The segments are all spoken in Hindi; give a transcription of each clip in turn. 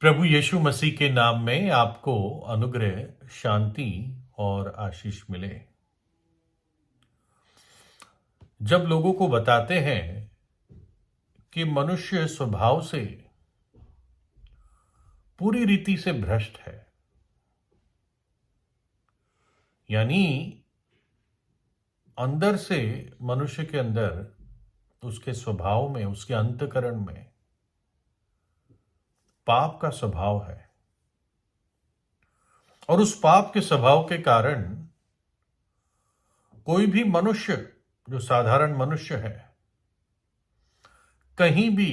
प्रभु यीशु मसीह के नाम में आपको अनुग्रह, शांति और आशीष मिले। जब लोगों को बताते हैं कि मनुष्य स्वभाव से पूरी रीति से भ्रष्ट है, यानी अंदर से मनुष्य के अंदर, उसके स्वभाव में, उसके अंतःकरण में पाप का स्वभाव है, और उस पाप के स्वभाव के कारण कोई भी मनुष्य, जो साधारण मनुष्य है, कहीं भी,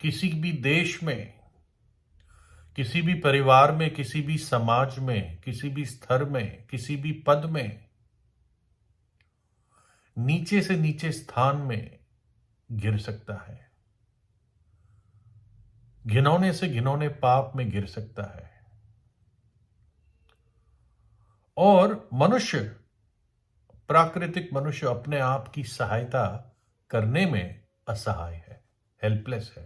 किसी भी देश में, किसी भी परिवार में, किसी भी समाज में, किसी भी स्तर में, किसी भी पद में, नीचे से नीचे स्थान में गिर सकता है, घिनौने से घिनौने पाप में गिर सकता है। और मनुष्य, प्राकृतिक मनुष्य अपने आप की सहायता करने में असहाय है, हेल्पलेस है,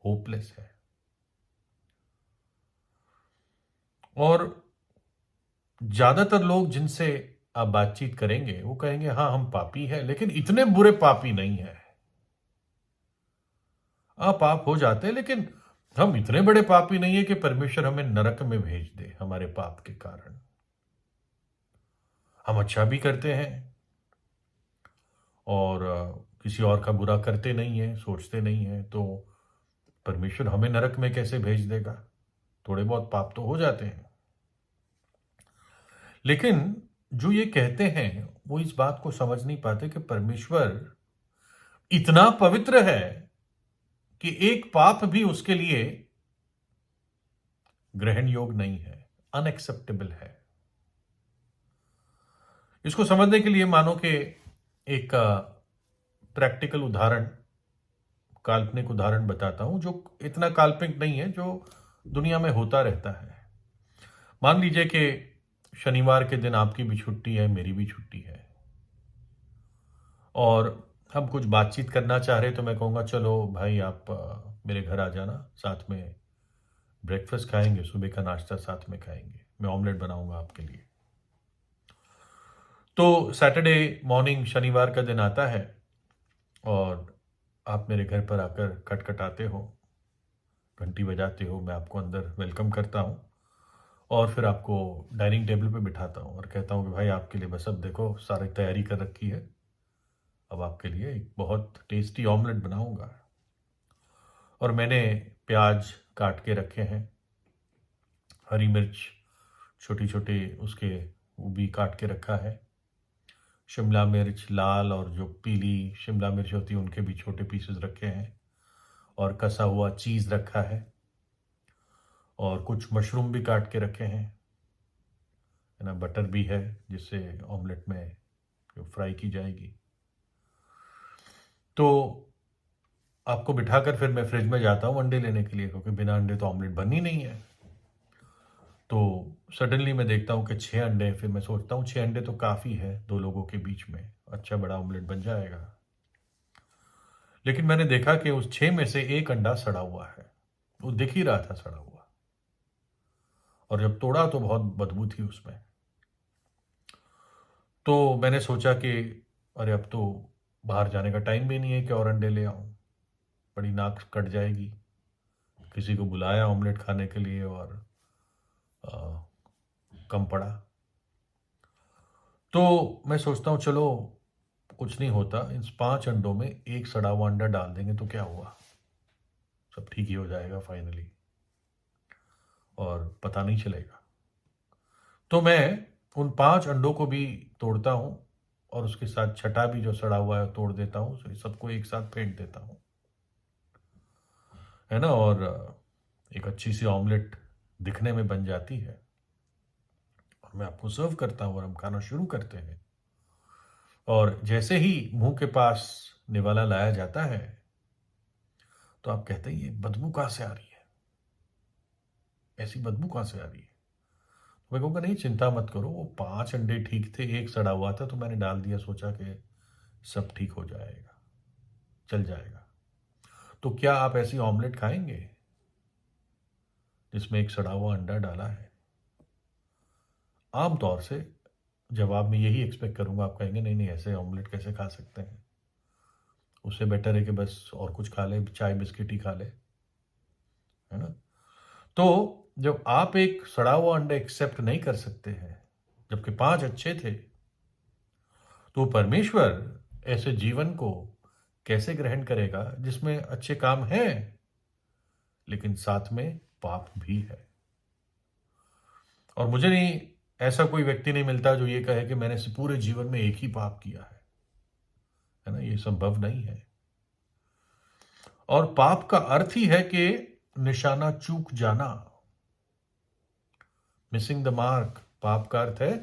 होपलेस है। और ज्यादातर लोग जिनसे आप बातचीत करेंगे वो कहेंगे हाँ हम पापी हैं, लेकिन इतने बुरे पापी नहीं है। पाप हो जाते हैं, लेकिन हम इतने बड़े पापी नहीं है कि परमेश्वर हमें नरक में भेज दे हमारे पाप के कारण। हम अच्छा भी करते हैं और किसी और का बुरा करते नहीं है, सोचते नहीं है, तो परमेश्वर हमें नरक में कैसे भेज देगा? थोड़े बहुत पाप तो हो जाते हैं। लेकिन जो ये कहते हैं वो इस बात को समझ नहीं पाते कि परमेश्वर इतना पवित्र है कि एक पाप भी उसके लिए ग्रहण योग्य नहीं है, अनएक्सेप्टेबल है। इसको समझने के लिए मानो कि एक प्रैक्टिकल उदाहरण, काल्पनिक उदाहरण बताता हूं, जो इतना काल्पनिक नहीं है, जो दुनिया में होता रहता है। मान लीजिए कि शनिवार के दिन आपकी भी छुट्टी है, मेरी भी छुट्टी है, और हम कुछ बातचीत करना चाह रहे, तो मैं कहूँगा चलो भाई आप मेरे घर आ जाना, साथ में ब्रेकफास्ट खाएंगे, सुबह का नाश्ता साथ में खाएंगे, मैं ऑमलेट बनाऊंगा आपके लिए। तो सैटरडे मॉर्निंग, शनिवार का दिन आता है और आप मेरे घर पर आकर खटखटाते हो, घंटी बजाते हो, मैं आपको अंदर वेलकम करता हूँ और फिर आपको डाइनिंग टेबल पे बिठाता हूँ और कहता हूँ कि भाई आपके लिए बस अब देखो सारी तैयारी कर रखी है, अब आपके लिए एक बहुत टेस्टी ऑमलेट बनाऊंगा। और मैंने प्याज काट के रखे हैं, हरी मिर्च छोटी छोटी उसके वो भी काट के रखा है, शिमला मिर्च लाल और जो पीली शिमला मिर्च होती है उनके भी छोटे पीसेस रखे हैं, और कसा हुआ चीज़ रखा है, और कुछ मशरूम भी काट के रखे हैं, है ना, बटर भी है जिससे ऑमलेट में जो फ्राई की जाएगी। तो आपको बिठाकर फिर मैं फ्रिज में जाता हूँ अंडे लेने के लिए, क्योंकि बिना अंडे तो ऑमलेट बननी नहीं है। तो सडनली मैं देखता हूँ कि 6 अंडे हैं, फिर मैं सोचता हूँ 6 अंडे तो काफ़ी है 2 लोगों के बीच में, अच्छा बड़ा ऑमलेट बन जाएगा। लेकिन मैंने देखा कि उस 6 में से एक अंडा सड़ा हुआ है, वो दिख ही रहा था सड़ा हुआ, और जब तोड़ा तो बहुत बदबू थी उसमें। तो मैंने सोचा कि अरे अब तो बाहर जाने का टाइम भी नहीं है कि और अंडे ले आऊं, बड़ी नाक कट जाएगी। किसी को बुलाया ऑमलेट खाने के लिए और आ, कम पड़ा। तो मैं सोचता हूँ चलो कुछ नहीं होता, इन 5 अंडों में एक सड़ा हुआ अंडा डाल देंगे तो क्या हुआ, सब ठीक ही हो जाएगा फाइनली, और पता नहीं चलेगा। तो मैं उन 5 अंडों को भी तोड़ता हूँ और उसके साथ छठा भी जो सड़ा हुआ है तोड़ देता हूँ, तो सबको एक साथ फेंट देता हूँ, है ना, और एक अच्छी सी ऑमलेट दिखने में बन जाती है, और मैं आपको सर्व करता हूँ और हम खाना शुरू करते हैं। और जैसे ही मुंह के पास निवाला लाया जाता है तो आप कहते हैं ये बदबू कहाँ से आ रही है, ऐसी बदबू कहाँ से आ रही है? तो मैं कहूँगा नहीं चिंता मत करो, वो 5 अंडे ठीक थे, एक सड़ा हुआ था तो मैंने डाल दिया, सोचा कि सब ठीक हो जाएगा, चल जाएगा। तो क्या आप ऐसी ऑमलेट खाएंगे? जिसमें एक सड़ा हुआ अंडा डाला है। आमतौर से जवाब में यही एक्सपेक्ट करूंगा, आप कहेंगे नहीं नहीं ऐसे ऑमलेट कैसे खा सकते हैं, उससे बेटर है कि बस और कुछ खा ले, चाय बिस्किट ही खा ले, है ना। तो जब आप एक सड़ा हुआ अंडा एक्सेप्ट नहीं कर सकते हैं, जबकि 5 अच्छे थे, तो परमेश्वर ऐसे जीवन को कैसे ग्रहण करेगा जिसमें अच्छे काम हैं लेकिन साथ में पाप भी है। और मुझे नहीं, ऐसा कोई व्यक्ति नहीं मिलता जो ये कहे कि मैंने इस पूरे जीवन में एक ही पाप किया है ना, ये संभव नहीं है। और पाप का अर्थ ही है कि निशाना चूक जाना, मिसिंग द मार्क। पाप का अर्थ है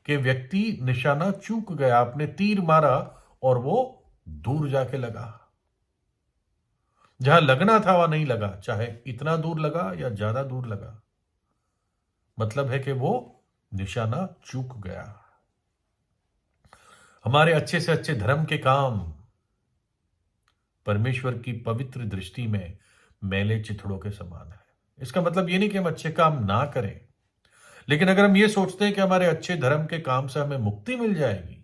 कि व्यक्ति निशाना चूक गया, आपने तीर मारा और वो दूर जाके लगा, जहां लगना था वहां नहीं लगा, चाहे इतना दूर लगा या ज्यादा दूर लगा, मतलब है कि वो निशाना चूक गया। हमारे अच्छे से अच्छे धर्म के काम परमेश्वर की पवित्र दृष्टि में मैले चिथड़ों के समान है। इसका मतलब ये नहीं कि हम अच्छे काम ना करें, लेकिन अगर हम ये सोचते हैं कि हमारे अच्छे धर्म के काम से हमें मुक्ति मिल जाएगी,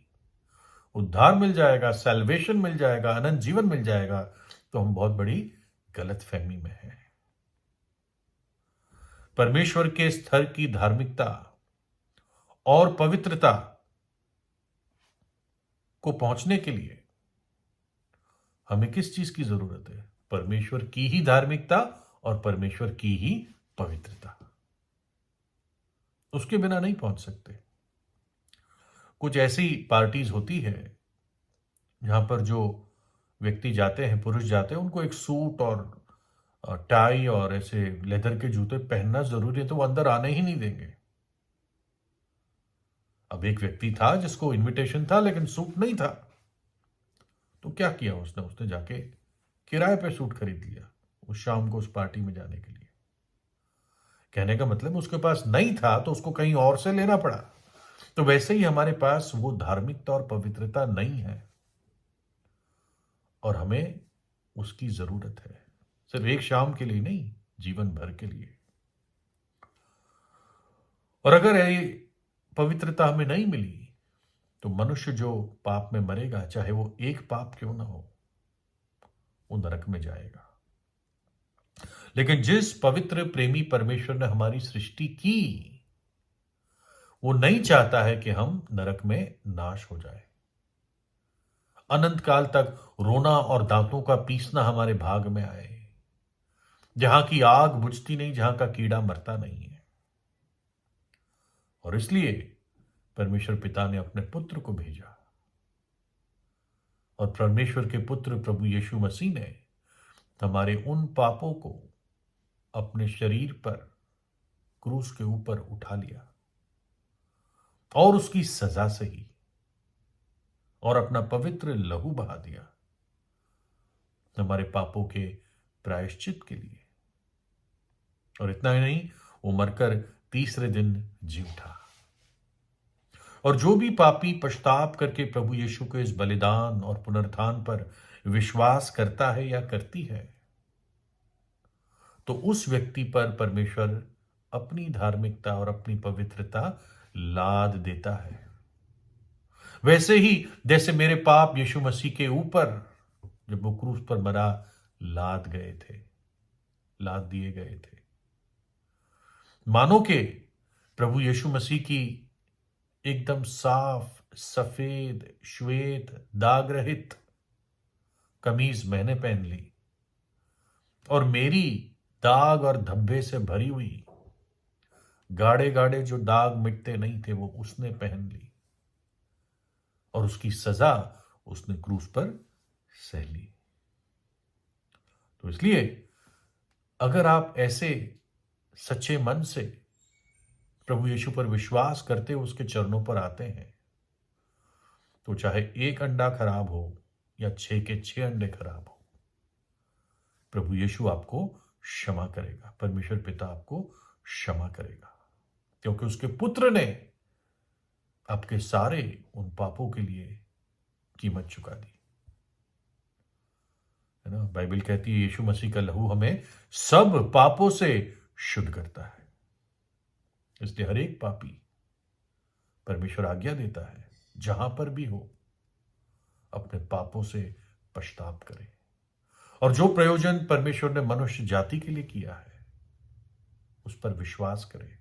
उद्धार मिल जाएगा, सैल्वेशन मिल जाएगा, अनंत जीवन मिल जाएगा, तो हम बहुत बड़ी गलतफहमी में हैं। परमेश्वर के स्तर की धार्मिकता और पवित्रता को पहुंचने के लिए हमें किस चीज की जरूरत है? परमेश्वर की ही धार्मिकता और परमेश्वर की ही पवित्रता। उसके बिना नहीं पहुंच सकते। कुछ ऐसी पार्टीज होती है जहां पर जो व्यक्ति जाते हैं, पुरुष जाते हैं, उनको एक सूट और टाई और ऐसे लेदर के जूते पहनना जरूरी है, तो वो अंदर आने ही नहीं देंगे। अब एक व्यक्ति था जिसको इनविटेशन था लेकिन सूट नहीं था, तो क्या किया उसने? उसने जाके किराए पे सूट खरीद लिया उस शाम को उस पार्टी में जाने के लिए। कहने का मतलब उसके पास नहीं था तो उसको कहीं और से लेना पड़ा। तो वैसे ही हमारे पास वो धार्मिकता और पवित्रता नहीं है और हमें उसकी जरूरत है, सिर्फ एक शाम के लिए नहीं, जीवन भर के लिए। और अगर ये पवित्रता हमें नहीं मिली तो मनुष्य जो पाप में मरेगा, चाहे वो एक पाप क्यों ना हो, वो नरक में जाएगा। लेकिन जिस पवित्र प्रेमी परमेश्वर ने हमारी सृष्टि की, वो नहीं चाहता है कि हम नरक में नाश हो जाए, अनंत काल तक रोना और दांतों का पीसना हमारे भाग में आए, जहां की आग बुझती नहीं, जहां का कीड़ा मरता नहीं है। और इसलिए परमेश्वर पिता ने अपने पुत्र को भेजा, और परमेश्वर के पुत्र प्रभु यीशु मसीह ने हमारे उन पापों को अपने शरीर पर क्रूस के ऊपर उठा लिया और उसकी सजा सही और अपना पवित्र लहू बहा दिया हमारे पापों के प्रायश्चित के लिए। और इतना ही नहीं, वो मरकर तीसरे दिन जी उठा। और जो भी पापी पश्चाताप करके प्रभु यीशु के इस बलिदान और पुनरुत्थान पर विश्वास करता है या करती है, तो उस व्यक्ति पर परमेश्वर अपनी धार्मिकता और अपनी पवित्रता लाद देता है। वैसे ही जैसे मेरे पाप यीशु मसीह के ऊपर जब वो क्रूस पर मरा लाद गए थे, लाद दिए गए थे, मानो के प्रभु यीशु मसीह की एकदम साफ सफेद श्वेत दाग रहित कमीज मैंने पहन ली और मेरी दाग और धब्बे से भरी हुई गाढ़े गाढ़े जो दाग मिटते नहीं थे वो उसने पहन ली और उसकी सजा उसने क्रूस पर सह ली। तो इसलिए अगर आप ऐसे सच्चे मन से प्रभु यीशु पर विश्वास करते हुए उसके चरणों पर आते हैं, तो चाहे एक अंडा खराब हो या 6 के 6 अंडे खराब हो, प्रभु यीशु आपको क्षमा करेगा, परमेश्वर पिता आपको क्षमा करेगा, क्योंकि उसके पुत्र ने आपके सारे उन पापों के लिए कीमत चुका दी, है ना। बाइबल कहती है यीशु मसीह का लहू हमें सब पापों से शुद्ध करता है। इसलिए हर एक पापी, परमेश्वर आज्ञा देता है, जहां पर भी हो अपने पापों से पश्चाताप करे और जो प्रयोजन परमेश्वर ने मनुष्य जाति के लिए किया है उस पर विश्वास करे।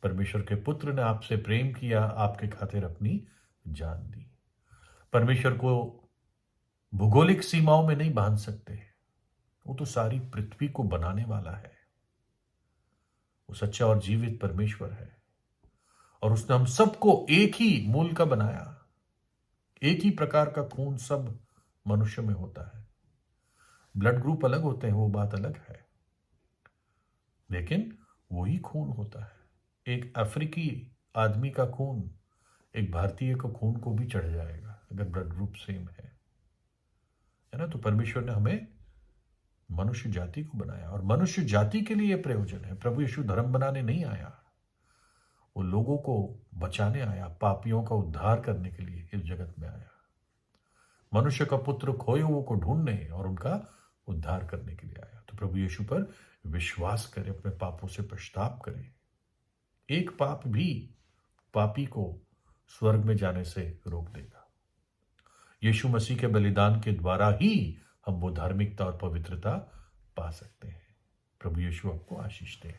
परमेश्वर के पुत्र ने आपसे प्रेम किया, आपके खातिर अपनी जान दी। परमेश्वर को भौगोलिक सीमाओं में नहीं बांध सकते, वो तो सारी पृथ्वी को बनाने वाला है। वो सच्चा और जीवित परमेश्वर है और उसने हम सबको एक ही मूल का बनाया। एक ही प्रकार का खून सब मनुष्य में होता है। ब्लड ग्रुप अलग होते हैं, वो बात अलग है, लेकिन वही खून होता है। एक अफ्रीकी आदमी का खून एक भारतीय का खून को भी चढ़ जाएगा अगर ब्लड ग्रुप सेम है ना। तो परमेश्वर ने हमें मनुष्य जाति को बनाया और मनुष्य जाति के लिए प्रयोजन है। प्रभु यीशु धर्म बनाने नहीं आया, वो लोगों को बचाने आया, पापियों का उद्धार करने के लिए इस जगत में आया। मनुष्य का पुत्र खोए हुओं को ढूंढने और उनका उद्धार करने के लिए आया। तो प्रभु यीशु पर विश्वास करें, अपने पापों से पश्चाताप करें। एक पाप भी पापी को स्वर्ग में जाने से रोक देगा। यीशु मसीह के बलिदान के द्वारा ही हम वो धार्मिकता और पवित्रता पा सकते हैं। प्रभु यीशु आपको आशीष दे।